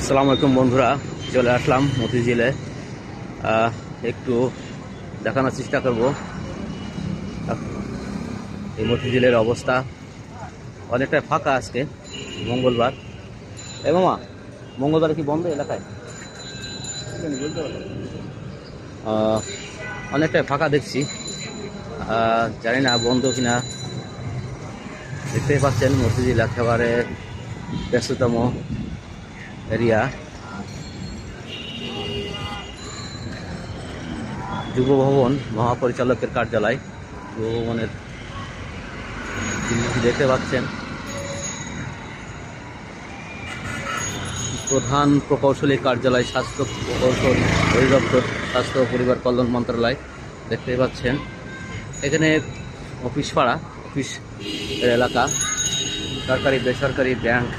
আসসালামু আলাইকুম বন্ধুরা, চলে আসলাম মতিঝিলে। একটু দেখানোর চেষ্টা করব এই মতিঝিলের অবস্থা। অনেকটা ফাঁকা আজকে, মঙ্গলবার। মামা, মঙ্গলবার কি বন্ধ এলাকায়? অনেকটাই ফাঁকা দেখছি, জানি না বন্ধ কিনা। দেখতেই পাচ্ছেন মতিঝিল একেবারে ব্যস্ততম এরিয়া। যুব ভবন মহাপরিচালকের কার্যালয়, যুব ভবনের জিনিসটি দেখতে পাচ্ছেন। প্রধান প্রকৌশলী কার্যালয়, স্বাস্থ্য প্রকৌশল অধিদপ্তর, স্বাস্থ্য ও পরিবার কল্যাণ মন্ত্রণালয় দেখতে পাচ্ছেন। এখানে অফিস পাড়া, অফিস এলাকা, সরকারি বেসরকারি ব্যাংক